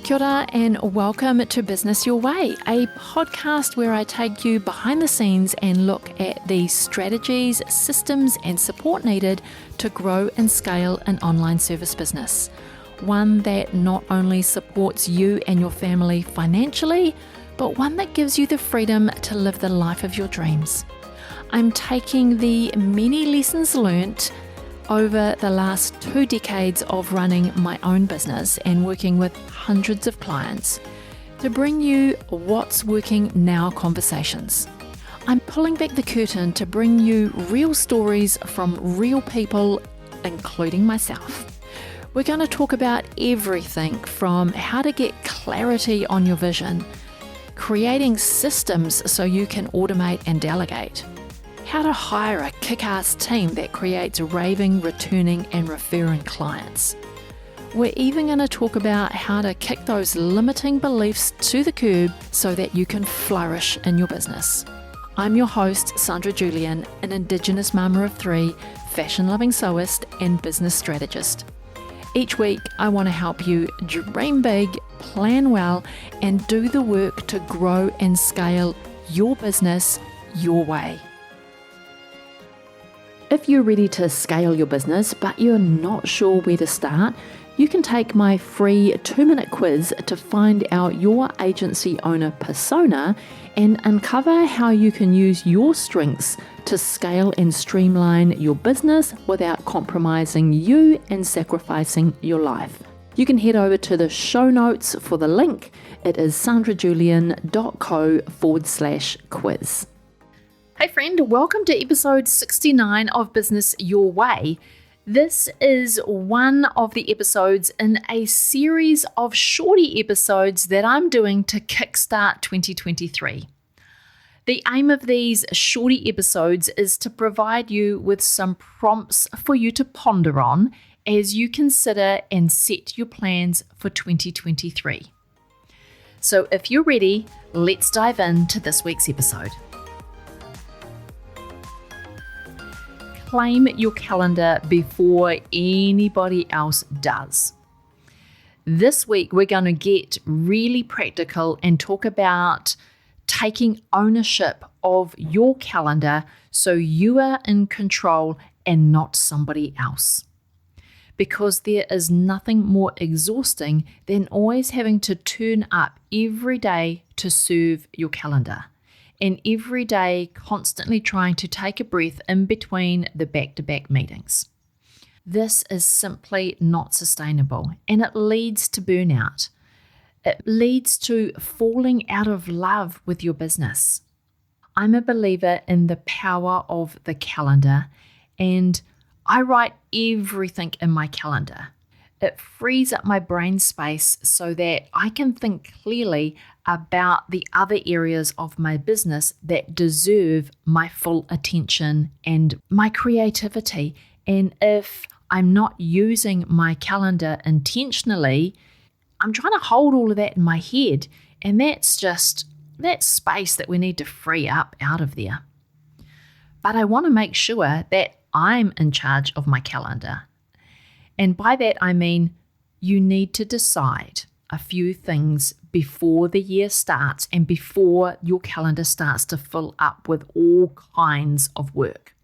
Kia ora and welcome to Business Your Way, a podcast where I take you behind the scenes and look at the strategies, systems and support needed to grow and scale an online service business. One that not only supports you and your family financially, but one that gives you the freedom to live the life of your dreams. I'm taking the many lessons learnt over the last 2 decades of running my own business and working with hundreds of clients to bring you what's working now conversations. I'm pulling back the curtain to bring you real stories from real people, including myself. We're going to talk about everything from how to get clarity on your vision, creating systems so you can automate and delegate, how to hire a kick-ass team that creates raving, returning and referring clients. We're even going to talk about how to kick those limiting beliefs to the curb so that you can flourish in your business. I'm your host, Sandra Julian, an Indigenous mama of 3, fashion-loving sewist and business strategist. Each week, I want to help you dream big, plan well, and do the work to grow and scale your business your way. If you're ready to scale your business, but you're not sure where to start, you can take my free 2-minute quiz to find out your agency owner persona and uncover how you can use your strengths to scale and streamline your business without compromising you and sacrificing your life. You can head over to the show notes for the link. It is sandrajulian.co/quiz. Hey friend, welcome to episode 69 of Business Your Way. This is one of the episodes in a series of Shortie episodes that I'm doing to kickstart 2023. The aim of these Shortie episodes is to provide you with some prompts for you to ponder on as you consider and set your plans for 2023. So if you're ready, let's dive into this week's episode. Claim your calendar before anybody else does. This week, we're going to get really practical and talk about taking ownership of your calendar so you are in control and not somebody else. Because there is nothing more exhausting than always having to turn up every day to serve your calendar. And every day constantly trying to take a breath in between the back-to-back meetings. This is simply not sustainable and it leads to burnout. It leads to falling out of love with your business. I'm a believer in the power of the calendar and I write everything in my calendar. It frees up my brain space so that I can think clearly about the other areas of my business that deserve my full attention and my creativity. And if I'm not using my calendar intentionally, I'm trying to hold all of that in my head. And that's space that we need to free up out of there. But I want to make sure that I'm in charge of my calendar. And by that, I mean you need to decide a few things before the year starts and before your calendar starts to fill up with all kinds of work.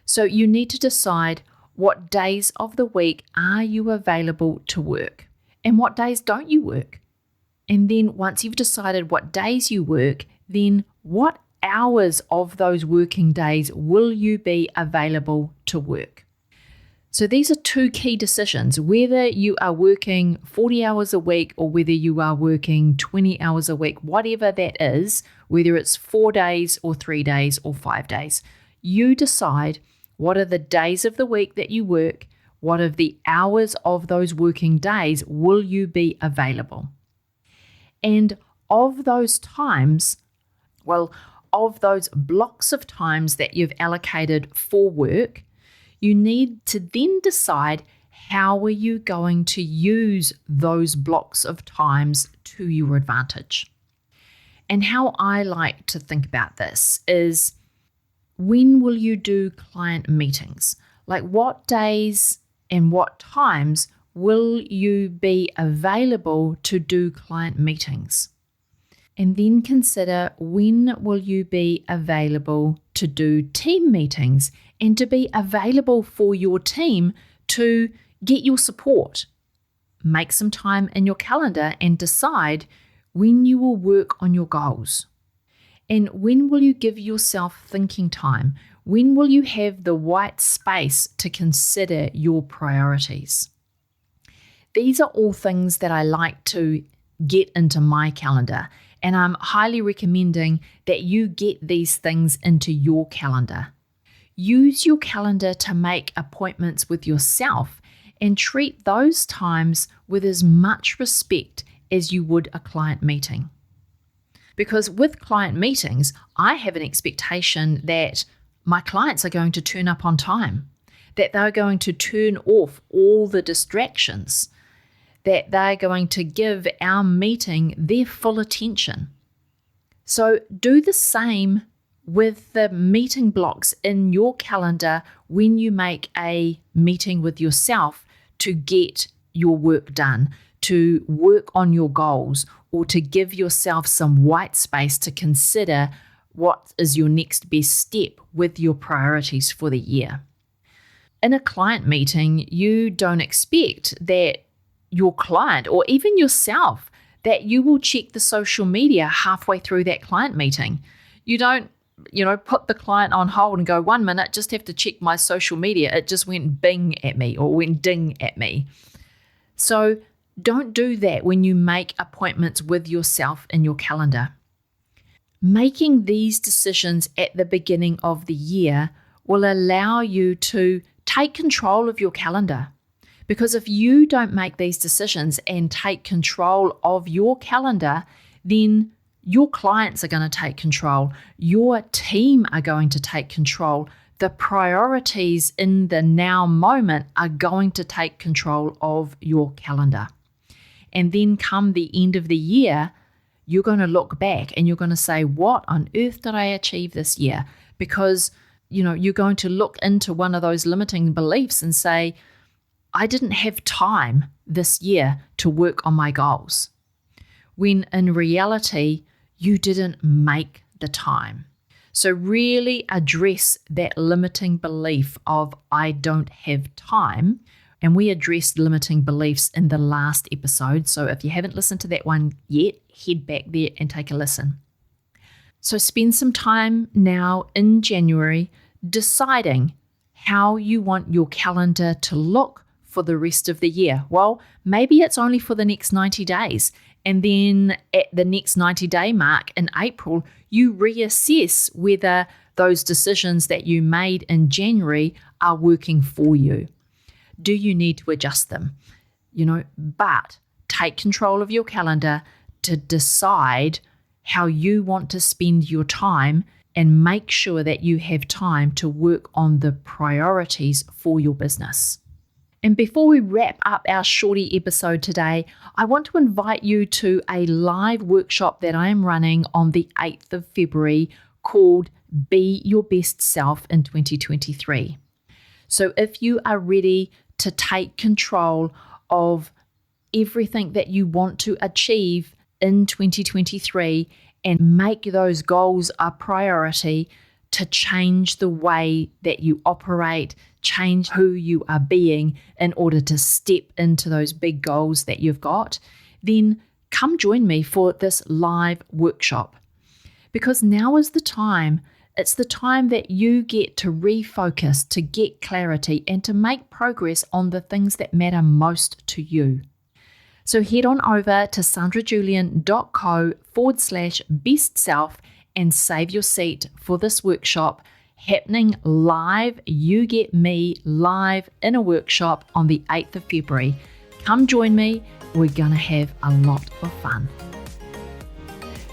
So you need to decide what days of the week are you available to work and what days don't you work. And then once you've decided what days you work, then what hours of those working days will you be available to work? So these are 2 key decisions, whether you are working 40 hours a week or whether you are working 20 hours a week, whatever that is, whether it's 4 days or 3 days or 5 days. You decide what are the days of the week that you work, what are the hours of those working days will you be available. And of those times, of those blocks of times that you've allocated for work, you need to then decide how are you going to use those blocks of times to your advantage. And how I like to think about this is, when will you do client meetings? Like what days and what times will you be available to do client meetings? And then consider, when will you be available to do team meetings and to be available for your team to get your support? Make some time in your calendar and decide when you will work on your goals. And when will you give yourself thinking time? When will you have the white space to consider your priorities? These are all things that I like to get into my calendar, and I'm highly recommending that you get these things into your calendar. Use your calendar to make appointments with yourself and treat those times with as much respect as you would a client meeting. Because with client meetings, I have an expectation that my clients are going to turn up on time, that they're going to turn off all the distractions, that they're going to give our meeting their full attention. So do the same with the meeting blocks in your calendar when you make a meeting with yourself to get your work done, to work on your goals, or to give yourself some white space to consider what is your next best step with your priorities for the year. In a client meeting, you don't expect that your client or even yourself that you will check the social media halfway through that client meeting. You don't, put the client on hold and go, 1 minute, just have to check my social media. It just went bing at me or went ding at me. So don't do that when you make appointments with yourself in your calendar. Making these decisions at the beginning of the year will allow you to take control of your calendar. Because if you don't make these decisions and take control of your calendar, then your clients are going to take control. Your team are going to take control. The priorities in the now moment are going to take control of your calendar. And then come the end of the year, you're going to look back and you're going to say, what on earth did I achieve this year? Because, you're going to look into one of those limiting beliefs and say, I didn't have time this year to work on my goals. When in reality, you didn't make the time. So really address that limiting belief of I don't have time. And we addressed limiting beliefs in the last episode. So if you haven't listened to that one yet, head back there and take a listen. So spend some time now in January deciding how you want your calendar to look for the rest of the year. Well, maybe it's only for the next 90 days. And then at the next 90-day mark in April, you reassess whether those decisions that you made in January are working for you. Do you need to adjust them? But take control of your calendar to decide how you want to spend your time and make sure that you have time to work on the priorities for your business. And before we wrap up our Shortie episode today, I want to invite you to a live workshop that I am running on the 8th of February called Be Your Best Self in 2023. So if you are ready to take control of everything that you want to achieve in 2023 and make those goals a priority to change the way that you operate, change who you are being in order to step into those big goals that you've got, then come join me for this live workshop. Because now is the time. It's the time that you get to refocus, to get clarity, and to make progress on the things that matter most to you. So head on over to sandrajulian.co/bestself and save your seat for this workshop happening live. You get me live in a workshop on the 8th of February. Come join me. We're going to have a lot of fun.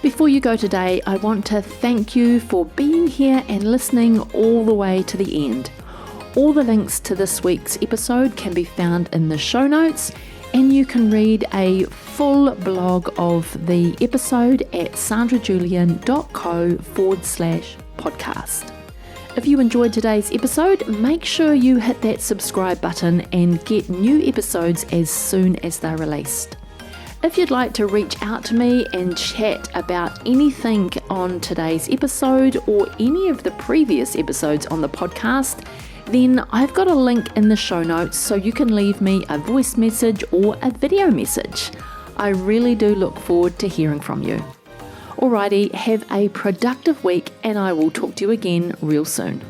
Before you go today, I want to thank you for being here and listening all the way to the end. All the links to this week's episode can be found in the show notes, and you can read a full blog of the episode at sandrajulian.co/podcast. If you enjoyed today's episode, make sure you hit that subscribe button and get new episodes as soon as they're released. If you'd like to reach out to me and chat about anything on today's episode or any of the previous episodes on the podcast, then I've got a link in the show notes so you can leave me a voice message or a video message. I really do look forward to hearing from you. Alrighty, have a productive week and I will talk to you again real soon.